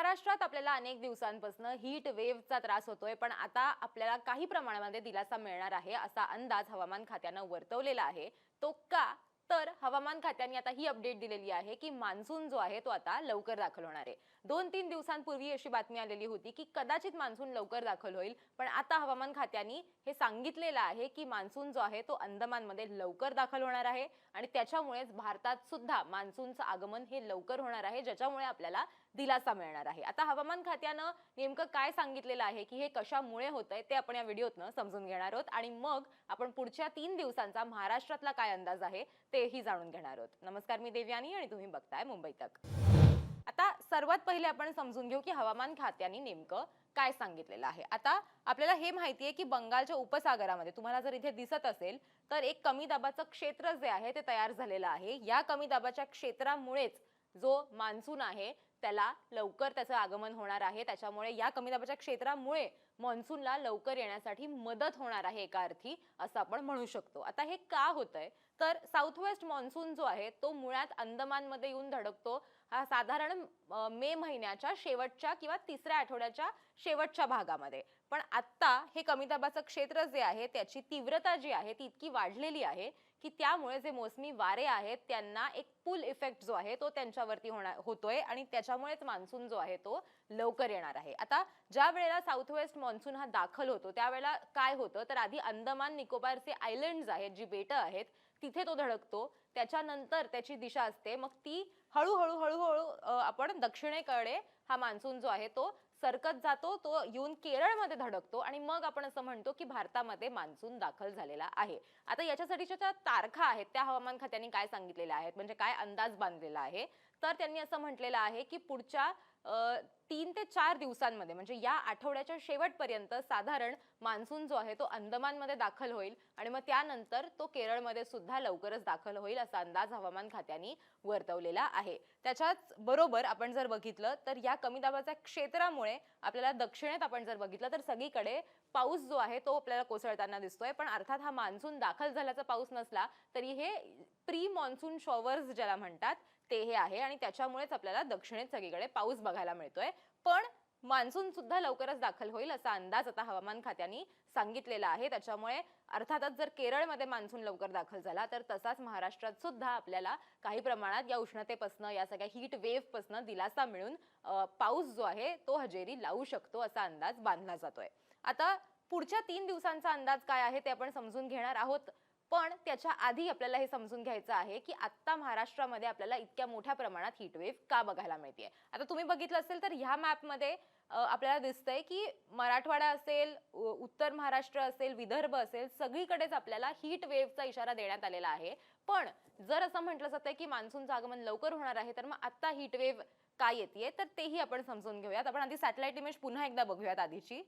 महाराष्ट्रात आपल्याला अनेक दिवसांपासून हीट वेव्हचा त्रास होतोय, पण आता आपल्याला काही प्रमाणामध्ये दिलासा मिळणार आहे असा अंदाज हवामान खात्यानं वर्तवलेला आहे। तो का? तर हवामान खात्याने आता ही अपडेट दिलेली आहे की मान्सून जो आहे तो आता लवकर दाखल होणार आहे। 2-3 दिवसांपूर्वी अशी बातमी आलेली होती की कदाचित मान्सून लवकर दाखल होईल, पण आता हवामान खात्याने हे सांगितलेलं आहे की मान्सून जो आहे तो अंदमानमध्ये लवकर दाखल होणार आहे आणि त्याच्यामुळेच भारतात सुद्धा मान्सूनचं आगमन हे लवकर होणार आहे, ज्याच्यामुळे आपल्याला दिलासा मिळणार आहे। आता हवामान खात्यानं नेमकं काय सांगितलेलं आहे की हे कशामुळे होतंय ते आपण या व्हिडिओतनं समजून घेणार आहोत आणि मग आपण पुढच्या 3 दिवसांचा महाराष्ट्रातला काय अंदाज आहे तेही जाणून घेणार आहोत। नमस्कार, मी देवयानी आणि तुम्ही बघताय मुंबई तक। आता सर्वात पहिले आपण समजून घेऊ की हवामान खात्याने नेमकं काय सांगितलेलं आहे। आता आपल्याला हे माहिती आहे की बंगालच्या उपसागरामध्ये तुम्हाला जर इथे दिसत असेल तर एक कमी दाबाचं क्षेत्र जे आहे ते तयार झालेलं आहे। या कमी दाबाच्या क्षेत्रामुळेच जो मान्सून आहे त्याला लवकर त्याचं आगमन होणार आहे, त्याच्यामुळे या कमी दाबाच्या क्षेत्रामुळे मान्सूनला लवकर येण्यासाठी मदत होणार आहे एका अर्थी, असं आपण म्हणू शकतो। आता हे का होतंय तर साऊथ वेस्ट मान्सून जो आहे तो मुळात अंदमानमध्ये येऊन धडकतो हा साधारण मे महिन्याच्या शेवटच्या किंवा तिसऱ्या आठवड्याच्या शेवटच्या भागामध्ये। पण आता हे कमी दाबाचं क्षेत्र जे आहे त्याची तीव्रता जी आहे ती इतकी वाढलेली आहे की त्यामुळे जे मोसमी वारे आहेत त्यांना एक पुल इफेक्ट जो आहे तो त्यांच्यावरती होतोय आणि त्याच्यामुळेच मान्सून जो आहे तो लवकर येणार आहे। आता ज्या वेळेला साऊथ वेस्ट मान्सून हा दाखल होतो त्यावेळेला काय होतं तर आधी अंदमान निकोबारचे आयलंड्स आहेत, जी बेटं आहेत, तिथे तो धडकतो। त्याच्यानंतर त्याची दिशा असते, मग ती हळूहळू आपण दक्षिणेकडे हा मान्सून जो आहे तो सरकत जातो, तो येऊन केरळमध्ये धडकतो आणि मग आपण असं म्हणतो की भारतामध्ये मान्सून दाखल झालेला आहे। आता याच्यासाठीच्या ज्या तारखा आहेत त्या हवामान खात्याने काय सांगितलेल्या आहेत, म्हणजे काय अंदाज बांधलेला आहे, तर त्यांनी असं म्हटलेलं आहे की पुढच्या 3 ते 4 दिवसांमध्ये म्हणजे या आठवड्याच्या शेवटपर्यंत साधारण मान्सून जो आहे तो अंदमानमध्ये दाखल होईल आणि मग त्यानंतर तो केरळमध्ये सुद्धा लवकरच दाखल होईल असा अंदाज हवामान खात्याने वर्तवलेला आहे। त्याच्याच बरोबर आपण जर बघितलं तर या कमी दाबाच्या क्षेत्रामुळे आपल्याला दक्षिणेत आपण जर बघितलं तर सगळीकडे पाऊस जो आहे तो आपल्याला कोसळताना दिसतोय, पण अर्थात हा मान्सून दाखल झाल्याचा पाऊस नसला तरी हे प्री मान्सून शॉवर्स ज्याला म्हणतात ते हे आहे आणि त्याच्यामुळेच आपल्याला दक्षिणेत सगळीकडे पाऊस बघायला मिळतोय। पण मान्सून सुद्धा लवकरच दाखल होईल असा अंदाज आता हवामान खात्याने सांगितलेला आहे। त्याच्यामुळे अर्थातच जर केरळमध्ये मान्सून लवकर दाखल झाला तर तसाच महाराष्ट्रात सुद्धा आपल्याला काही प्रमाणात या उष्णतेपासून या सगळ्या हीट वेव्ह पासून दिलासा मिळून पाऊस जो आहे तो हजेरी लावू शकतो असा अंदाज बांधला जातोय। आता पुढच्या 3 दिवसांचा अंदाज काय आहे ते आपण समजून घेणार आहोत, पण त्याच्या आधी आपल्याला हे समजून घ्यायचं आहे की आता महाराष्ट्रामध्ये आपल्याला इतक्या मोठ्या प्रमाणात हीट वेव्ह का बघायला मिळतेय। आता तुम्ही बघितलं असेल तर ह्या मॅपमध्ये आपल्याला दिसतंय की मराठवाडा असेल, उत्तर महाराष्ट्र असेल, विदर्भ असेल, सगळीकडेच आपल्याला हीट वेव्हचा इशारा देण्यात आलेला आहे। पण जर असं म्हटलं जातंय की मान्सूनचं आगमन लवकर होणार आहे तर मग आता हीट वेव्ह का येतेय तर तेही आपण समजून घेऊयात। आपण आधी सॅटेलाइट इमेज पुन्हा एकदा बघूयात आधीची।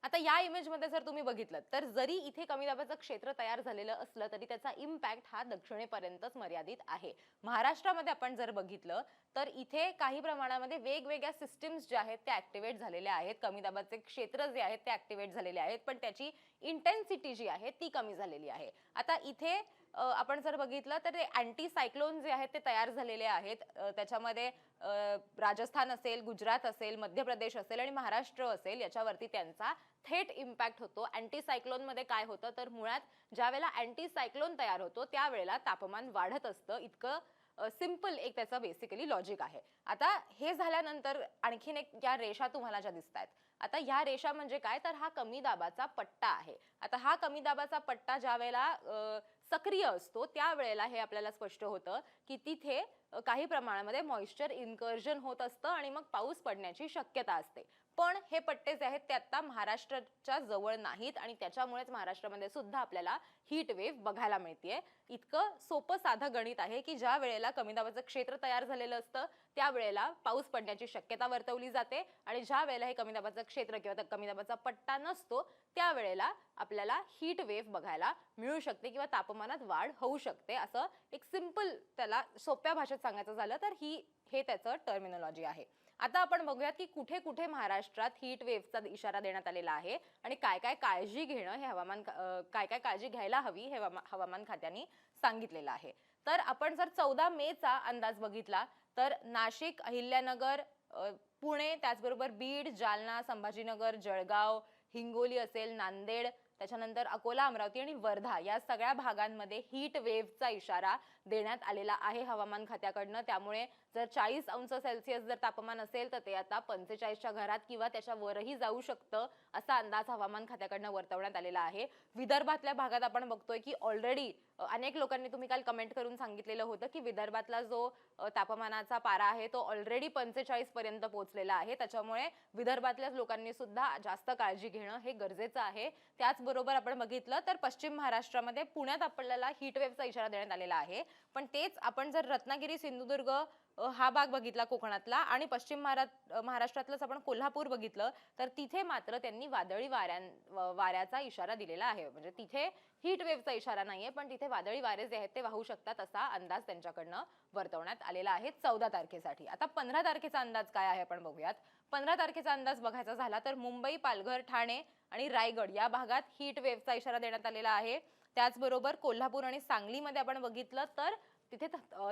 आता या इमेजमध्ये जर तुम्ही बघितलं तर जरी इथे कमी दाबाचं क्षेत्र तयार झालेलं असलं तरी त्याचा इम्पॅक्ट हा दक्षिणेपर्यंतच मर्यादित आहे। महाराष्ट्रामध्ये आपण जर बघितलं तर इथे काही प्रमाणामध्ये वेगवेगळ्या सिस्टीम्स ज्या आहेत त्या ऍक्टिव्हेट झालेल्या आहेत, कमी दाबाचे क्षेत्र जे आहेत ते ऍक्टिव्हेट झालेले आहेत, पण त्याची इंटेन्सिटी जी आहे ती कमी झालेली आहे। आता इथे आपण जर बघितलं तर अँटी सायक्लोन जे आहेत ते तयार झालेले आहेत, त्याच्यामध्ये राजस्थान असेल, गुजरात असेल, मध्य प्रदेश असेल आणि महाराष्ट्र असेल याच्यावरती त्यांचा थेट इम्पॅक्ट होतो। अँटी सायक्लोन मध्ये काय होतं तर मुळात ज्यावेळेला अँटी सायक्लोन तयार होतो त्यावेळेला तापमान वाढत असतं, इतकं सिंपल एक त्याचं बेसिकली लॉजिक आहे। आता हे झाल्यानंतर आणखीन एक या रेषा तुम्हाला ज्या दिसतायत, आता ह्या रेषा म्हणजे काय तर हा कमी दाबाचा पट्टा आहे। आता हा कमी दाबाचा पट्टा ज्या वेळेला सक्रिय असतो त्यावेळेला हे आपल्याला स्पष्ट होतं की तिथे काही प्रमाणामध्ये मॉइश्चर इन्कर्जन होत असतं आणि मग पाऊस पडण्याची शक्यता असते। पण हे पट्टे जे आहेत ते आता महाराष्ट्राच्या जवळ नाहीत आणि त्याच्यामुळेच महाराष्ट्रामध्ये सुद्धा आपल्याला हीट वेव्ह बघायला मिळतेय। इतकं सोपं साधं गणित आहे की ज्या वेळेला कमी दाबाचं क्षेत्र तयार झालेलं असतं त्यावेळेला पाऊस पडण्याची शक्यता वर्तवली जाते आणि ज्या वेळेला हे कमी दाबाचं क्षेत्र किंवा कमी दाबाचा पट्टा नसतो त्यावेळेला आपल्याला हीट वेव्ह बघायला मिळू शकते किंवा तापमानात वाढ होऊ शकते। असं एक सिंपल त्याला सोप्या भाषेत सांगायचं झालं तर हे त्याचं टर्मिनॉलॉजी आहे। आता आपण बघूयात की कुठे कुठे महाराष्ट्रात हीट वेव्हचा इशारा देण्यात आलेला आहे आणि काय काय काळजी घेणं हे काय काय काळजी घ्यायला हवी हे हवामान खात्याने सांगितलेलं आहे। तर आपण जर 14 मेचा अंदाज बघितला तर नाशिक, अहिल्यानगर, पुणे, त्याचबरोबर बीड, जालना, संभाजीनगर, जळगाव, हिंगोली असेल, नांदेड, त्याच्यानंतर अकोला, अमरावती आणि वर्धा या सगळ्या भागांमध्ये हीट वेव्हचा इशारा देण्यात आलेला आहे हवामान खात्याकडनं. त्यामुळे जर 40 अंश सेल्सिअस जर तापमान असेल तर ते आता 45च्या घरात किंवा त्याच्या वरही जाऊ शकतं असा अंदाज हवामान खात्याकडनं वर्तवण्यात आलेला आहे. विदर्भातल्या भागात आपण बघतोय की ऑलरेडी अनेक लोकांनी तुम्ही काल कमेंट करून सांगितलेलं होतं की विदर्भातला जो तापमानाचा पारा आहे तो ऑलरेडी 45 पर्यंत पोहोचलेला आहे. त्याच्यामुळे विदर्भातल्या लोकांनी सुद्धा जास्त काळजी घेणं हे गरजेचं आहे. त्याचबरोबर आपण बघितलं तर पश्चिम महाराष्ट्रामध्ये पुण्यात आपल्याला हीट वेव्हचा इशारा देण्यात आलेला आहे. पण तेच आपण जर रत्नागिरी, सिंधुदुर्ग हा भाग बघितला कोकणातला आणि पश्चिम महाराष्ट्रातलंच आपण कोल्हापूर बघितलं तर तिथे मात्र त्यांनी वादळी वाऱ्याचा इशारा दिलेला आहे. म्हणजे तिथे हीट वेव्हचा इशारा नाहीये, पण तिथे वादळी वारे जे आहेत ते वाहू शकतात असा अंदाज त्यांच्याकडनं वर्तवण्यात आलेला आहे 14 तारखेसाठी. आता 15 तारखेचा अंदाज काय आहे आपण बघूयात. 15 तारखेचा अंदाज बघायचा झाला तर मुंबई, पालघर, ठाणे आणि रायगड या भागात हीट वेव्हचा इशारा देण्यात आलेला आहे. त्याचबरोबर कोल्हापूर आणि सांगलीमध्ये आपण बघितलं तर तिथे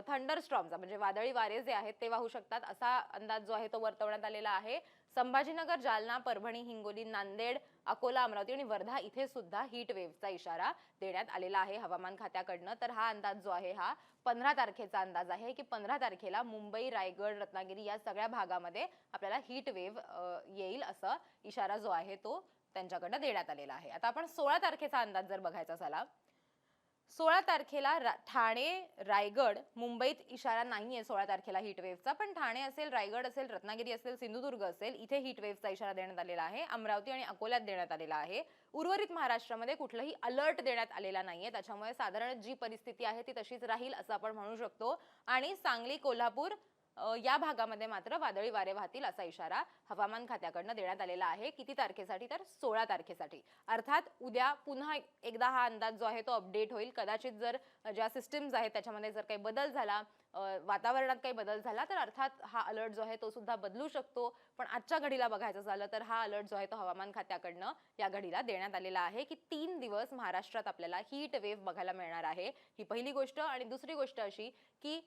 थंडर स्टॉर्मचा म्हणजे वादळी वारे जे आहेत ते वाहू शकतात असा अंदाज जो आहे तो वर्तवण्यात आलेला आहे. संभाजीनगर, जालना, परभणी, हिंगोली, नांदेड, अकोला, अमरावती आणि वर्धा इथे सुद्धा हीट वेव्हचा इशारा देण्यात आलेला आहे हवामान खात्याकडनं. तर हा अंदाज जो आहे हा 15 तारखेचा अंदाज आहे की 15 तारखेला मुंबई, रायगड, रत्नागिरी या सगळ्या भागामध्ये आपल्याला हीट वेव्ह येईल असा इशारा जो आहे तो त्यांच्याकडनं देण्यात आलेला आहे. आता आपण 16 तारखेचा अंदाज जर बघायचा झाला 16 तारखेला ठाणे, रायगड, मुंबईत इशारा नाहीये 16 तारखेला हीट वेव्हचा, पण ठाणे असेल, रायगड असेल, रत्नागिरी असेल, सिंधुदुर्ग असेल इथे हीट वेव्हचा इशारा देण्यात आलेला आहे. अमरावती आणि अकोल्यात देण्यात आलेला आहे. उर्वरित महाराष्ट्रामध्ये कुठलाही अलर्ट देण्यात आलेला नाहीये. त्याच्यामुळे साधारण जी परिस्थिती आहे ती तशीच राहील असं आपण म्हणू शकतो. आणि सांगली, कोल्हापूर या भागामध्ये मात्र वादळी वारे वाहतील असा इशारा हवामान खात्याकडनं देण्यात आलेला आहे. किती तारखेसाठी तर 16 तारखेसाठी. अर्थात उद्या पुन्हा एकदा हा अंदाज जो आहे तो अपडेट होईल. कदाचित जर ज्या सिस्टीम्स आहेत त्याच्यामध्ये जर काही बदल झाला, वातावरणात काही बदल झाला तर अर्थात हा अलर्ट जो आहे तो सुद्धा बदलू शकतो. पण आजच्या घडीला बघायचं झालं तर हा अलर्ट जो आहे तो हवामान खात्याकडनं या घडीला देण्यात आलेला आहे की 3 दिवस महाराष्ट्रात आपल्याला हीट वेव्ह बघायला मिळणार आहे. ही पहिली गोष्ट. आणि दुसरी गोष्ट अशी की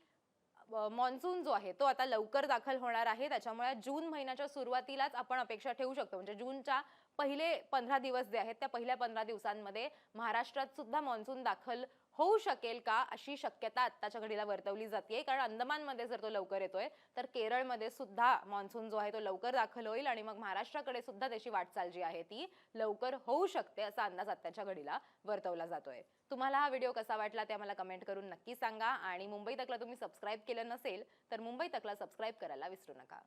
मॉन्सून जो आहे तो आता लवकर दाखल होणार आहे. त्याच्यामुळे जून महिन्याच्या सुरुवातीलाच आपण अपेक्षा ठेवू शकतो. म्हणजे जूनच्या पहिले 15 दिवस जे आहेत त्या पहिल्या 15 दिवसांमध्ये महाराष्ट्रात सुद्धा मॉन्सून दाखल होऊ शकेल का अशी शक्यता आत्ताच्या घडीला वर्तवली जाते. कारण अंदमानमध्ये जर तो लवकर येतोय तर केरळमध्ये सुद्धा मॉन्सून जो आहे तो लवकर दाखल होईल आणि मग महाराष्ट्राकडे सुद्धा त्याची वाटचाल जी आहे ती लवकर होऊ शकते असा अंदाज आत्ताच्या घडीला वर्तवला जातोय. तुम्हाला हा व्हिडिओ कसा वाटला ते आम्हाला कमेंट करून नक्की सांगा. आणि मुंबई तकला तुम्ही सबस्क्राईब केलं नसेल तर मुंबई तकला सबस्क्राईब करायला विसरू नका.